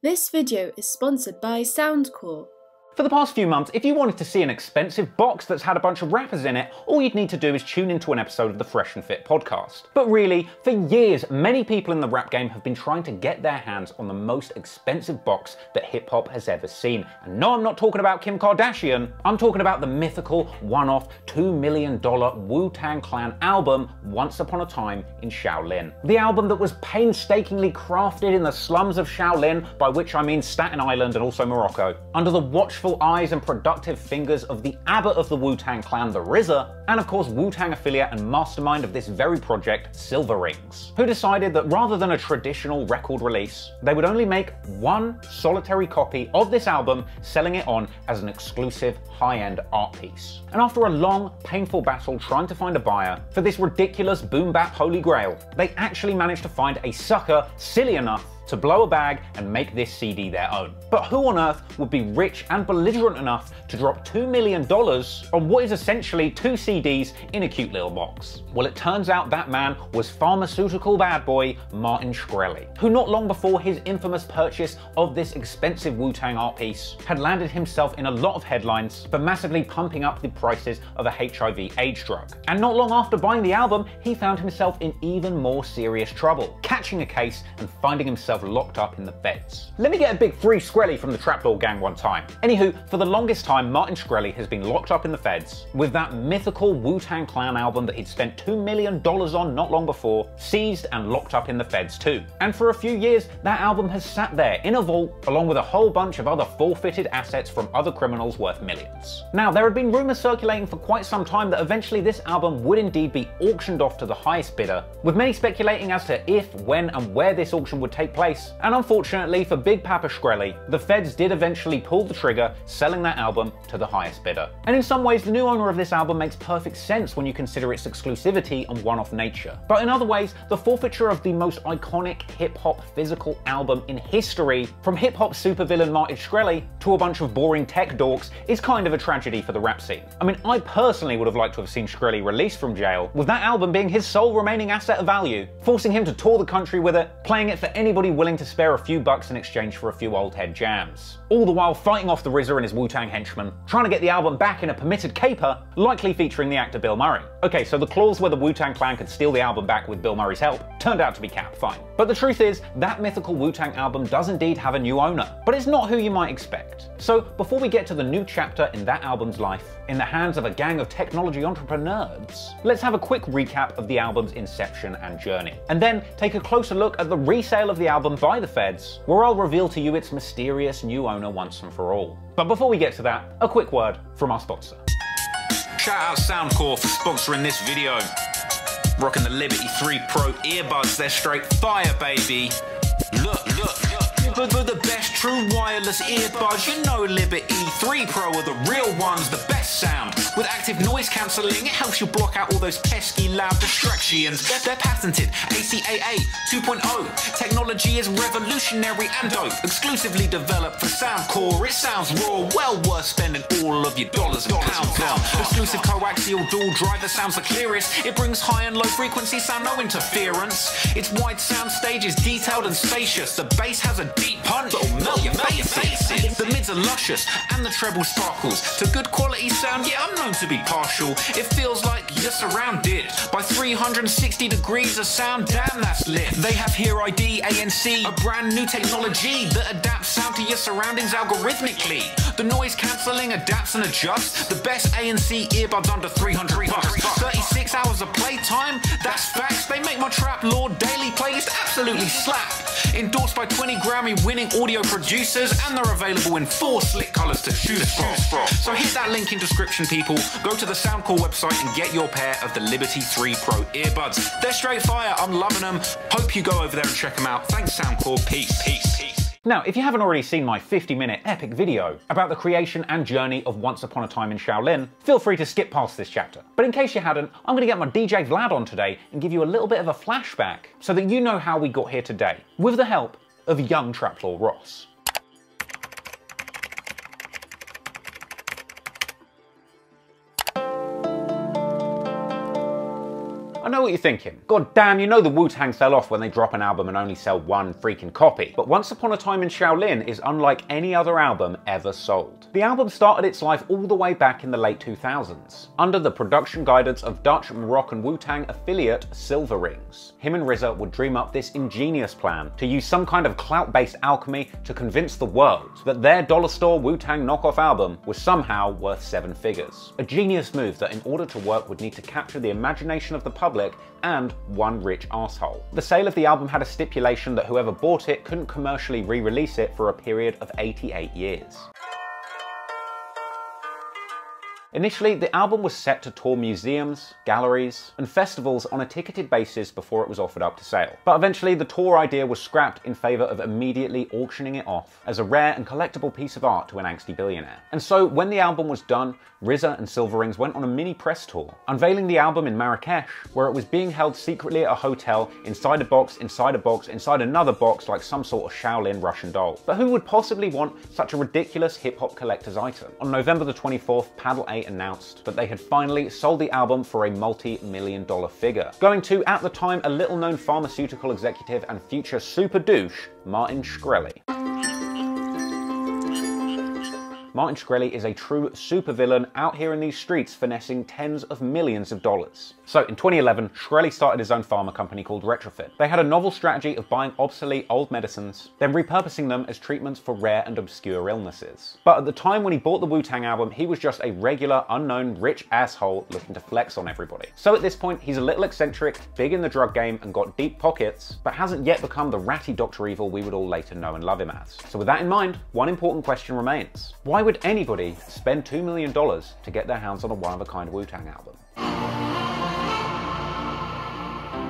This video is sponsored by Soundcore. For the past few months, if you wanted to see an expensive box that's had a bunch of rappers in it, all you'd need to do is tune into an episode of the Fresh and Fit podcast. But really, for years, many people in the rap game have been trying to get their hands on the most expensive box that hip-hop has ever seen. And no, I'm not talking about Kim Kardashian. I'm talking about the mythical, one-off, $2 million Wu-Tang Clan album, Once Upon a Time in Shaolin. The album that was painstakingly crafted in the slums of Shaolin, by which I mean Staten Island and also Morocco, under the watchful eyes and productive fingers of the abbot of the Wu-Tang Clan, the RZA, and of course Wu-Tang affiliate and mastermind of this very project, Silver Rings, who decided that rather than a traditional record release, they would only make one solitary copy of this album, selling it on as an exclusive high-end art piece. And after a long, painful battle trying to find a buyer for this ridiculous boom-bap holy grail, they actually managed to find a sucker silly enough to blow a bag and make this CD their own. But who on earth would be rich and belligerent enough to drop $2 million on what is essentially 2 CDs in a cute little box? Well, it turns out that man was pharmaceutical bad boy Martin Shkreli, who not long before his infamous purchase of this expensive Wu-Tang art piece had landed himself in a lot of headlines for massively pumping up the prices of a HIV/AIDS drug. And not long after buying the album, he found himself in even more serious trouble, catching a case and finding himself locked up in the feds. Let me get a big free Shkreli from the Trapdoor gang one time. Anywho, for the longest time, Martin Shkreli has been locked up in the feds with that mythical Wu-Tang Clan album that he'd spent $2 million on not long before, seized and locked up in the feds too. And for a few years, that album has sat there in a vault along with a whole bunch of other forfeited assets from other criminals worth millions. Now, there had been rumors circulating for quite some time that eventually this album would indeed be auctioned off to the highest bidder, with many speculating as to if, when and where this auction would take place. And unfortunately for Big Papa Shkreli, the feds did eventually pull the trigger, selling that album to the highest bidder. And in some ways, the new owner of this album makes perfect sense when you consider its exclusivity and one-off nature. But in other ways, the forfeiture of the most iconic hip-hop physical album in history, from hip-hop supervillain Martin Shkreli to a bunch of boring tech dorks, is kind of a tragedy for the rap scene. I mean, I personally would have liked to have seen Shkreli released from jail, with that album being his sole remaining asset of value, forcing him to tour the country with it, playing it for anybody willing to spare a few bucks in exchange for a few old head jams. All the while fighting off the RZA and his Wu-Tang henchmen, trying to get the album back in a permitted caper, likely featuring the actor Bill Murray. Okay, so the clause where the Wu-Tang Clan could steal the album back with Bill Murray's help turned out to be cap, fine. But the truth is, that mythical Wu-Tang album does indeed have a new owner, but it's not who you might expect. So before we get to the new chapter in that album's life, in the hands of a gang of technology entrepreneurs, let's have a quick recap of the album's inception and journey, and then take a closer look at the resale of the album by the feds, where I'll reveal to you its mysterious new owner once and for all. But before we get to that, a quick word from our sponsor. Shout out Soundcore for sponsoring this video. Rocking the Liberty 3 Pro earbuds, they're straight fire, baby. Look. For the best true wireless earbuds, you know Liberty 3 Pro are the real ones, the best sound. With active noise cancelling, it helps you block out all those pesky loud distractions. They're patented ACAA 2.0. Technology is revolutionary and dope. Exclusively developed for Soundcore, it sounds raw, well worth spending all of your dollars and pounds on. Exclusive coaxial dual drive that sounds the clearest. It brings high and low frequency sound, no interference. Its wide sound stage is detailed and spacious. The bass has a deep punch that'll melt your faces. The mids are luscious and the treble sparkles. To good quality sound, yeah, I'm known to be partial. It feels like you're surrounded by 360 degrees of sound, damn that's lit. They have Hear ID ANC, a brand new technology that adapts sound to your surroundings algorithmically. The noise cancelling adapts and adjusts. The best ANC earbuds under 300 bucks. 36 hours of playtime, that's facts. They make my Trap Lord daily playlist absolutely slap. Endorsed by 20 Grammy-winning audio producers, and they're available in 4 slick colours to choose from. So hit that link in description, people. Go to the Soundcore website and get your pair of the Liberty 3 Pro earbuds. They're straight fire, I'm loving them. Hope you go over there and check them out. Thanks Soundcore, peace. Now, if you haven't already seen my 50-minute epic video about the creation and journey of Once Upon a Time in Shaolin, feel free to skip past this chapter. But in case you hadn't, I'm going to get my DJ Vlad on today and give you a little bit of a flashback so that you know how we got here today, with the help of young Traplaw Ross. I know what you're thinking. God damn, you know the Wu-Tang fell off when they drop an album and only sell one freaking copy. But Once Upon a Time in Shaolin is unlike any other album ever sold. The album started its life all the way back in the late 2000s, under the production guidance of Dutch Moroccan Wu-Tang affiliate Silver Rings. Him and RZA would dream up this ingenious plan to use some kind of clout-based alchemy to convince the world that their dollar store Wu-Tang knockoff album was somehow worth 7 figures. A genius move that in order to work would need to capture the imagination of the public and one rich asshole. The sale of the album had a stipulation that whoever bought it couldn't commercially re-release it for a period of 88 years. Initially, the album was set to tour museums, galleries, and festivals on a ticketed basis before it was offered up to sale. But eventually, the tour idea was scrapped in favour of immediately auctioning it off as a rare and collectible piece of art to an angsty billionaire. And so, when the album was done, RZA and Silver Rings went on a mini press tour, unveiling the album in Marrakesh, where it was being held secretly at a hotel inside a box, inside a box, inside another box like some sort of Shaolin Russian doll. But who would possibly want such a ridiculous hip-hop collector's item? On November the 24th, Paddle 8 announced that they had finally sold the album for a multi-million-dollar figure, going to, at the time, a little-known pharmaceutical executive and future super douche, Martin Shkreli. Martin Shkreli is a true supervillain out here in these streets finessing tens of millions of dollars. So in 2011, Shkreli started his own pharma company called Retrofit. They had a novel strategy of buying obsolete old medicines, then repurposing them as treatments for rare and obscure illnesses. But at the time when he bought the Wu-Tang album, he was just a regular, unknown, rich asshole looking to flex on everybody. So at this point, he's a little eccentric, big in the drug game, and got deep pockets, but hasn't yet become the ratty Dr. Evil we would all later know and love him as. So with that in mind, one important question remains. Why would anybody spend $2 million to get their hands on a one-of-a-kind Wu-Tang album?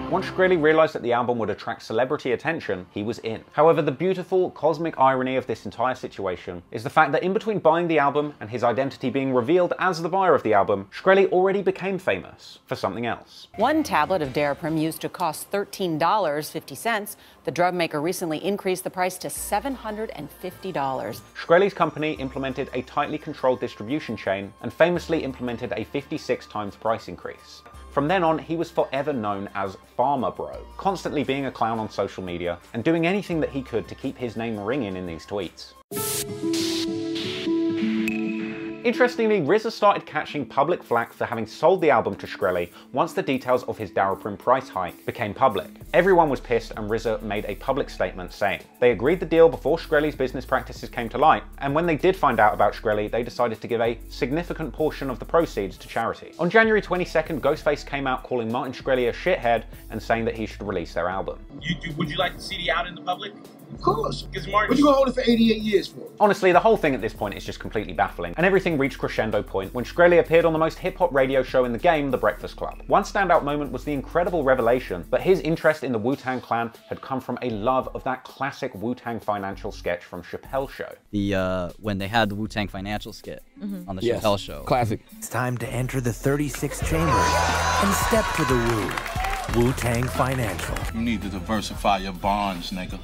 Once Shkreli realised that the album would attract celebrity attention, he was in. However, the beautiful cosmic irony of this entire situation is the fact that in between buying the album and his identity being revealed as the buyer of the album, Shkreli already became famous for something else. One tablet of Daraprim used to cost $13.50. The drug maker recently increased the price to $750. Shkreli's company implemented a tightly controlled distribution chain and famously implemented a 56 times price increase. From then on, he was forever known as Pharma Bro, constantly being a clown on social media and doing anything that he could to keep his name ringing in these tweets. Interestingly, RZA started catching public flack for having sold the album to Shkreli once the details of his Daraprim price hike became public. Everyone was pissed and RZA made a public statement saying they agreed the deal before Shkreli's business practices came to light, and when they did find out about Shkreli, they decided to give a significant portion of the proceeds to charity. On January 22nd, Ghostface came out calling Martin Shkreli a shithead and saying that he should release their album. Would you like the CD out in the public? Of course. What you gonna hold it for 88 years for? Honestly, the whole thing at this point is just completely baffling, and everything reached crescendo point when Shkreli appeared on the most hip-hop radio show in the game, The Breakfast Club. One standout moment was the incredible revelation that his interest in the Wu-Tang Clan had come from a love of that classic Wu-Tang financial sketch from Chappelle's Show. When they had the Wu-Tang financial skit on the Chappelle Show. Classic. It's time to enter the 36th chamber and step to the Wu-Tang Financial. You need to diversify your bonds, nigga.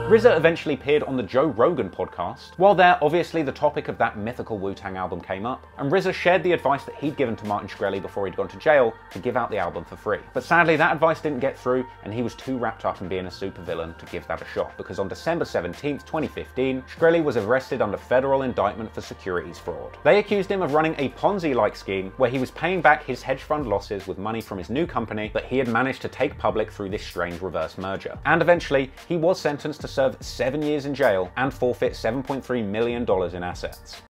RZA eventually appeared on the Joe Rogan podcast. While there, obviously the topic of that mythical Wu-Tang album came up, and RZA shared the advice that he'd given to Martin Shkreli before he'd gone to jail to give out the album for free. But sadly, that advice didn't get through, and he was too wrapped up in being a supervillain to give that a shot, because on December 17th, 2015, Shkreli was arrested under federal indictment for securities fraud. They accused him of running a Ponzi-like scheme where he was paying back his hedge fund losses with money from his new company that he had managed to take public through this strange reverse merger. And eventually, he was sentenced to serve 7 years in jail and forfeit $7.3 million in assets.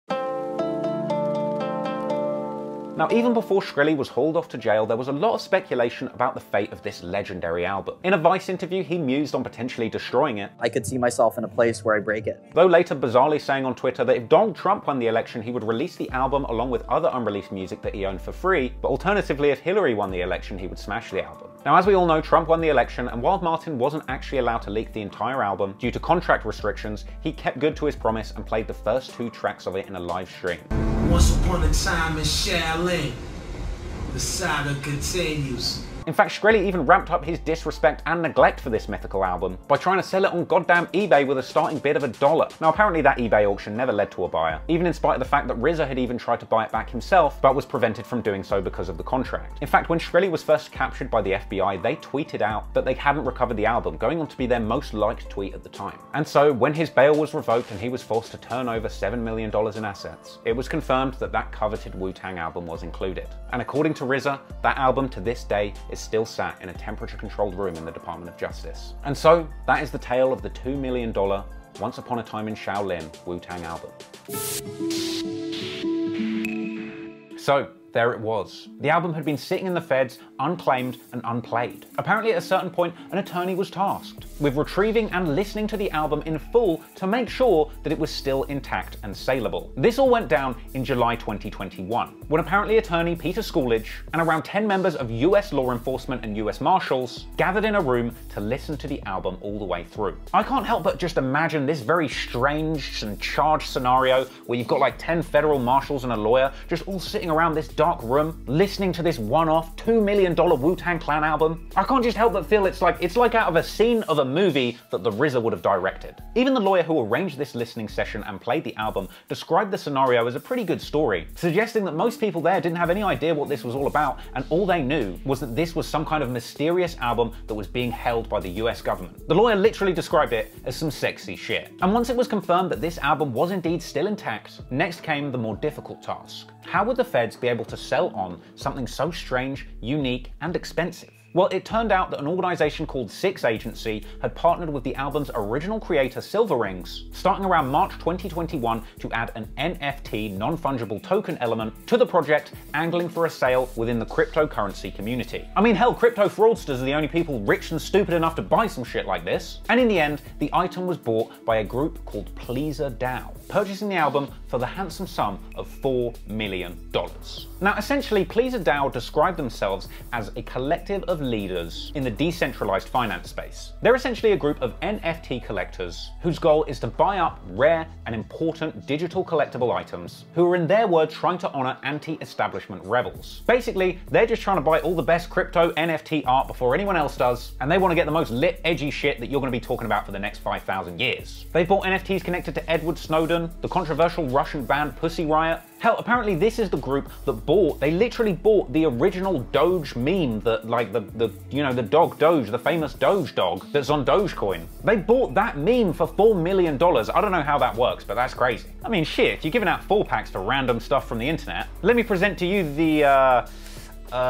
Now, even before Shkreli was hauled off to jail, there was a lot of speculation about the fate of this legendary album. In a Vice interview, he mused on potentially destroying it. I could see myself in a place where I break it. Though later bizarrely saying on Twitter that if Donald Trump won the election, he would release the album along with other unreleased music that he owned for free, but alternatively, if Hillary won the election, he would smash the album. Now, as we all know, Trump won the election, and while Martin wasn't actually allowed to leak the entire album due to contract restrictions, he kept good to his promise and played the first 2 tracks of it in a live stream. Once upon a time in Shaolin, the saga continues. In fact, Shkreli even ramped up his disrespect and neglect for this mythical album by trying to sell it on goddamn eBay with a starting bid of $1. Now apparently that eBay auction never led to a buyer, even in spite of the fact that RZA had even tried to buy it back himself, but was prevented from doing so because of the contract. In fact, when Shkreli was first captured by the FBI, they tweeted out that they hadn't recovered the album, going on to be their most liked tweet at the time. And so when his bail was revoked and he was forced to turn over $7 million in assets, it was confirmed that that coveted Wu-Tang album was included. And according to RZA, that album to this day is still sat in a temperature-controlled room in the Department of Justice. And so that is the tale of the $2 million Once Upon a Time in Shaolin Wu-Tang album. So there it was. The album had been sitting in the feds, unclaimed and unplayed. Apparently at a certain point, an attorney was tasked with retrieving and listening to the album in full to make sure that it was still intact and saleable. This all went down in July 2021, when apparently attorney Peter Schoolidge and around 10 members of US law enforcement and US Marshals gathered in a room to listen to the album all the way through. I can't help but just imagine this very strange and charged scenario where you've got like 10 federal marshals and a lawyer just all sitting around this dark room listening to this one-off $2 million Wu-Tang Clan album. I can't just help but feel it's like out of a scene of a movie that the RZA would have directed. Even the lawyer who arranged this listening session and played the album described the scenario as a pretty good story, suggesting that most people there didn't have any idea what this was all about, and all they knew was that this was some kind of mysterious album that was being held by the US government. The lawyer literally described it as some sexy shit. And once it was confirmed that this album was indeed still intact, next came the more difficult task. How would the feds be able to sell on something so strange, unique, and expensive? Well, it turned out that an organization called Six Agency had partnered with the album's original creator Silver Rings, starting around March 2021 to add an NFT non-fungible token element to the project, angling for a sale within the cryptocurrency community. I mean, hell, crypto fraudsters are the only people rich and stupid enough to buy some shit like this. And in the end, the item was bought by a group called Pleaser DAO, purchasing the album for the handsome sum of $4 million. Now, essentially, Pleaser DAO described themselves as a collective of leaders in the decentralized finance space. They're essentially a group of NFT collectors whose goal is to buy up rare and important digital collectible items who are, in their words, trying to honor anti-establishment rebels. Basically, they're just trying to buy all the best crypto NFT art before anyone else does, and they want to get the most lit, edgy shit that you're going to be talking about for the next 5,000 years. They've bought NFTs connected to Edward Snowden, the controversial Russian band Pussy Riot. Hell, apparently this is the group that they literally bought the original Doge meme that, like, the dog Doge, the famous Doge dog that's on Dogecoin. They bought that meme for $4 million. I don't know how that works, but that's crazy. I mean, shit, if you're giving out 4-packs to random stuff from the internet, let me present to you the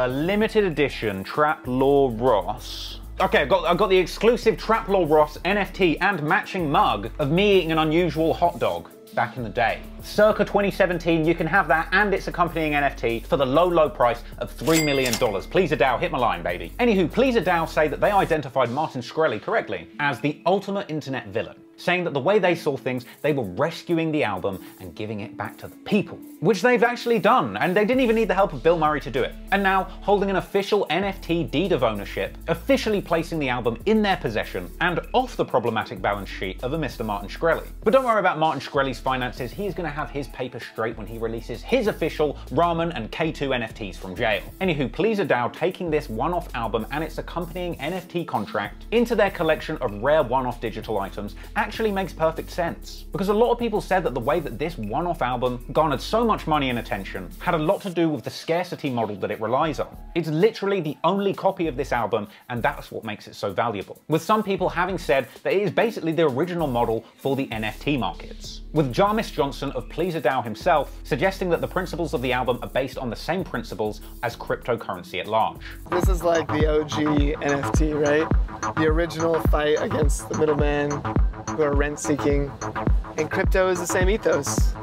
limited edition Trap Law Ross. Okay, I've got the exclusive Trap Law Ross NFT and matching mug of me eating an unusual hot dog back in the day. Circa 2017, you can have that and its accompanying NFT for the low price of $3 million. Pleaser DAO, hit my line, baby. Anywho, Pleaser DAO say that they identified Martin Shkreli correctly as the ultimate internet villain, saying that the way they saw things, they were rescuing the album and giving it back to the people, which they've actually done, and they didn't even need the help of Bill Murray to do it. And now, holding an official NFT deed of ownership, officially placing the album in their possession and off the problematic balance sheet of a Mr. Martin Shkreli. But don't worry about Martin Shkreli's finances, he's gonna have his paper straight when he releases his official Ramen and K2 NFTs from jail. Anywho, Pleaser DAO taking this one-off album and its accompanying NFT contract into their collection of rare one-off digital items actually makes perfect sense, because a lot of people said that the way that this one-off album garnered so much money and attention had a lot to do with the scarcity model that it relies on. It's literally the only copy of this album, and that's what makes it so valuable, with some people having said that it is basically the original model for the NFT markets, with Jarmis Johnson of Pleaser DAO himself suggesting that the principles of the album are based on the same principles as cryptocurrency at large. This is like the OG NFT, right? The original fight against the middleman who are rent-seeking. And crypto is the same ethos.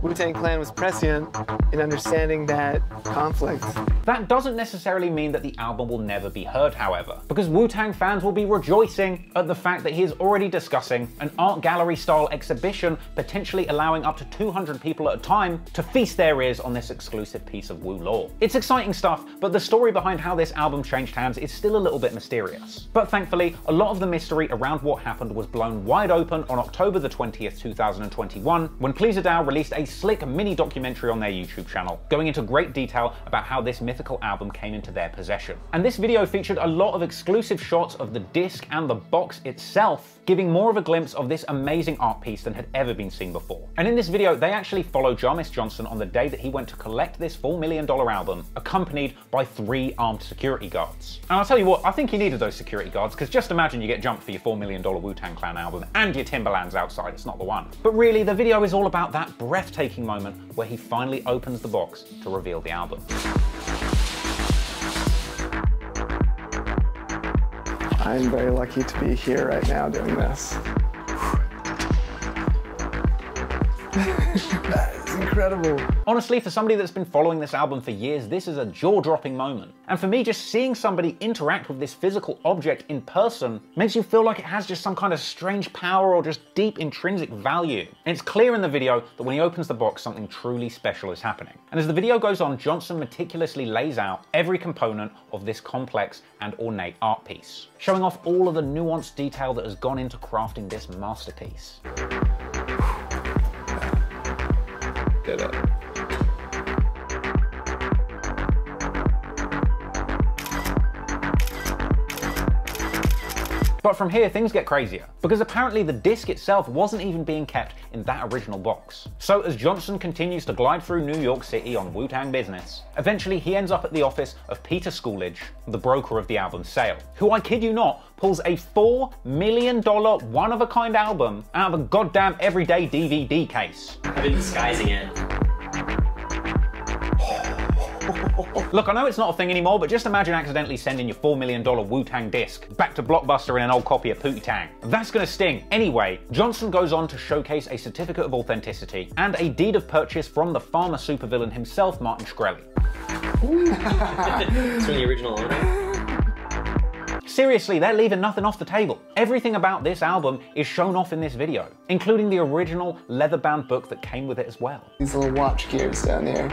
Wu-Tang Clan was prescient in understanding that conflict. That doesn't necessarily mean that the album will never be heard, however, because Wu-Tang fans will be rejoicing at the fact that he is already discussing an art gallery style exhibition potentially allowing up to 200 people at a time to feast their ears on this exclusive piece of Wu lore. It's exciting stuff, but the story behind how this album changed hands is still a little bit mysterious. But thankfully, a lot of the mystery around what happened was blown wide open on October the 20th, 2021, when Pleaser DAO released a slick mini documentary on their YouTube channel, going into great detail about how this mythical mythical album came into their possession. And this video featured a lot of exclusive shots of the disc and the box itself, giving more of a glimpse of this amazing art piece than had ever been seen before. And in this video, they actually follow Jarmis Johnson on the day that he went to collect this $4 million album, accompanied by 3 armed security guards. And I'll tell you what, I think he needed those security guards, because just imagine you get jumped for your $4 million Wu-Tang Clan album and your Timberlands outside, it's not the one. But really, the video is all about that breathtaking moment where he finally opens the box to reveal the album. I'm very lucky to be here right now doing this. That is incredible. Honestly, for somebody that's been following this album for years, this is a jaw-dropping moment. And for me, just seeing somebody interact with this physical object in person makes you feel like it has just some kind of strange power or just deep intrinsic value. And it's clear in the video that when he opens the box, something truly special is happening. And as the video goes on, Johnson meticulously lays out every component of this complex and ornate art piece, showing off all of the nuanced detail that has gone into crafting this masterpiece. Get it. But from here, things get crazier, because apparently the disc itself wasn't even being kept in that original box. So as Johnson continues to glide through New York City on Wu-Tang business, eventually he ends up at the office of Peter Schoolidge, the broker of the album's sale, who, I kid you not, pulls a $4 million one-of-a-kind album out of a goddamn everyday DVD case. I've been disguising it. Look, I know it's not a thing anymore, but just imagine accidentally sending your $4 million Wu-Tang disc back to Blockbuster in an old copy of Pootie Tang. That's gonna sting. Anyway, Johnson goes on to showcase a certificate of authenticity and a deed of purchase from the farmer supervillain himself, Martin Shkreli. It's from the original owner. Seriously, they're leaving nothing off the table. Everything about this album is shown off in this video, including the original leather-bound book that came with it as well. These little watch gears down here.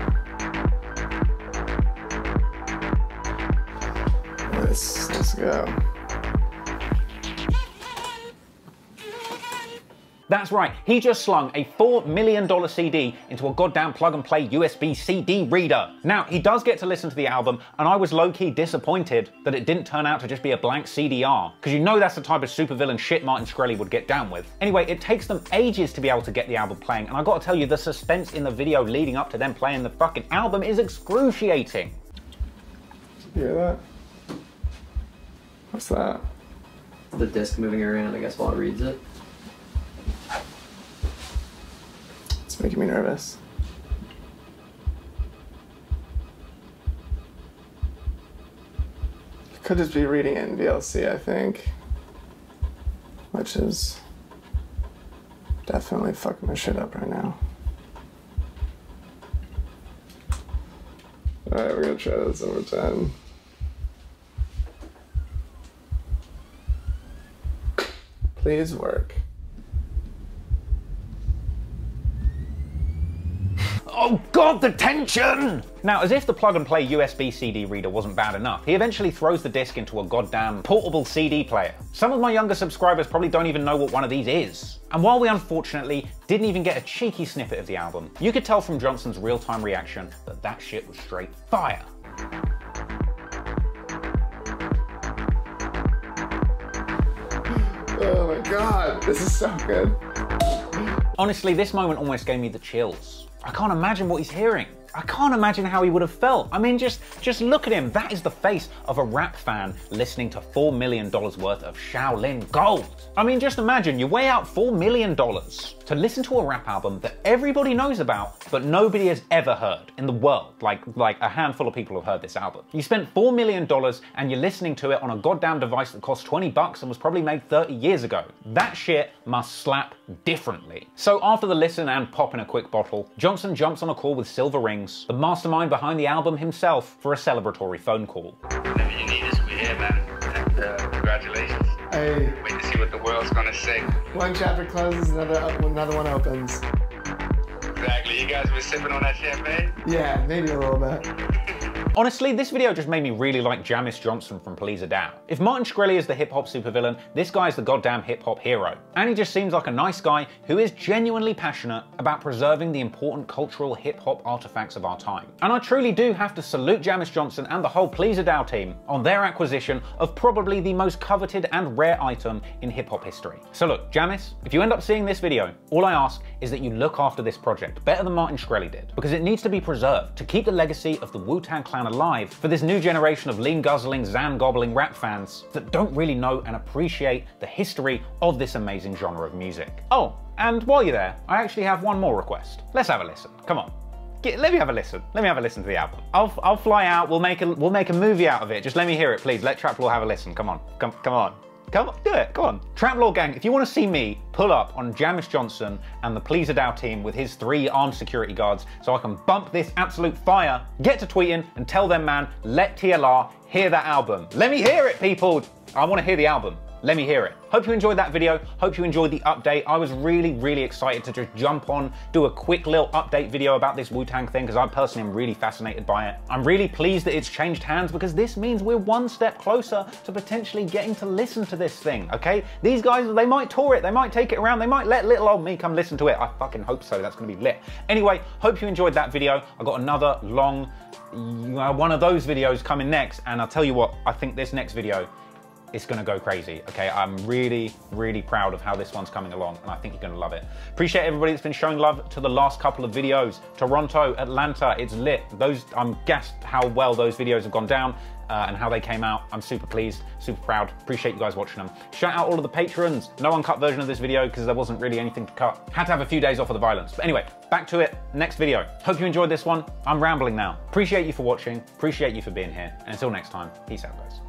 Let's go. That's right, he just slung a $4 million CD into a goddamn plug-and-play USB CD reader. Now, he does get to listen to the album, and I was low-key disappointed that it didn't turn out to just be a blank CDR, because you know that's the type of supervillain shit Martin Shkreli would get down with. Anyway, it takes them ages to be able to get the album playing, and I gotta tell you, the suspense in the video leading up to them playing the fucking album is excruciating. You hear that? What's that? The disc moving around, I guess, while it reads it. It's making me nervous. You could just be reading it in VLC, I think. Which is definitely fucking my shit up right now. Alright, we're gonna try this one more time. Please work. Oh god, the tension! Now, as if the plug-and-play USB CD reader wasn't bad enough, he eventually throws the disc into a goddamn portable CD player. Some of my younger subscribers probably don't even know what one of these is. And while we unfortunately didn't even get a cheeky snippet of the album, you could tell from Johnson's real-time reaction that that shit was straight fire. Oh my god, this is so good. Honestly, this moment almost gave me the chills. I can't imagine what he's hearing. I can't imagine how he would have felt. I mean, just look at him. That is the face of a rap fan listening to $4 million worth of Shaolin gold. I mean, just imagine you weigh out $4 million to listen to a rap album that everybody knows about, but nobody has ever heard in the world. Like a handful of people have heard this album. You spent $4 million and you're listening to it on a goddamn device that cost 20 bucks and was probably made 30 years ago. That shit must slap differently. So after the listen and popping a quick bottle, Johnson jumps on a call with Silver Rings, the mastermind behind the album himself, for a celebratory phone call. Whenever you need us, we're here, man. And congratulations. Hey. Wait to see what the world's gonna say. One chapter closes, another one opens. Exactly. You guys been sipping on that champagne? Yeah, maybe a little bit. Honestly, this video just made me really like Jamis Johnson from Please a Dow. If Martin Shkreli is the hip-hop supervillain, this guy's the goddamn hip-hop hero. And he just seems like a nice guy who is genuinely passionate about preserving the important cultural hip-hop artifacts of our time. And I truly do have to salute Jamis Johnson and the whole Please a Dow team on their acquisition of probably the most coveted and rare item in hip-hop history. So look, Jamis, if you end up seeing this video, all I ask is that you look after this project better than Martin Shkreli did, because it needs to be preserved to keep the legacy of the Wu-Tang Clan alive for this new generation of lean-guzzling, Zan-gobbling rap fans that don't really know and appreciate the history of this amazing genre of music. Oh, and while you're there, I actually have one more request. Let's have a listen. Come on. Let me have a listen. Let me have a listen to the album. I'll fly out. We'll make a movie out of it. Just let me hear it, please. Let Trap Law have a listen. Come on. Come on. Come on, do it, go on. Trap Law Gang, if you want to see me pull up on Jamis Johnson and the Please a Dow team with his 3 armed security guards so I can bump this absolute fire, get to tweeting and tell them, man, let TLR hear that album. Let me hear it, people. I want to hear the album. Let me hear it. Hope you enjoyed that video. Hope you enjoyed the update. I was really excited to just jump on, do a quick little update video about this Wu-Tang thing because I personally am really fascinated by it. I'm really pleased that it's changed hands because this means we're one step closer to potentially getting to listen to this thing, okay? These guys, they might tour it, they might take it around, they might let little old me come listen to it. I fucking hope so, that's gonna be lit. Anyway, hope you enjoyed that video. I got another long, one of those videos coming next, and I'll tell you what, I think this next video, it's gonna go crazy, okay? I'm really proud of how this one's coming along, and I think you're gonna love it. Appreciate everybody that's been showing love to the last couple of videos. Toronto, Atlanta, it's lit. I'm gassed how well those videos have gone down and how they came out. I'm super pleased, super proud. Appreciate you guys watching them. Shout out all of the patrons. No uncut version of this video because there wasn't really anything to cut. Had to have a few days off of the violence. But anyway, back to it, next video. Hope you enjoyed this one. I'm rambling now. Appreciate you for watching, appreciate you for being here, and until next time, peace out, guys.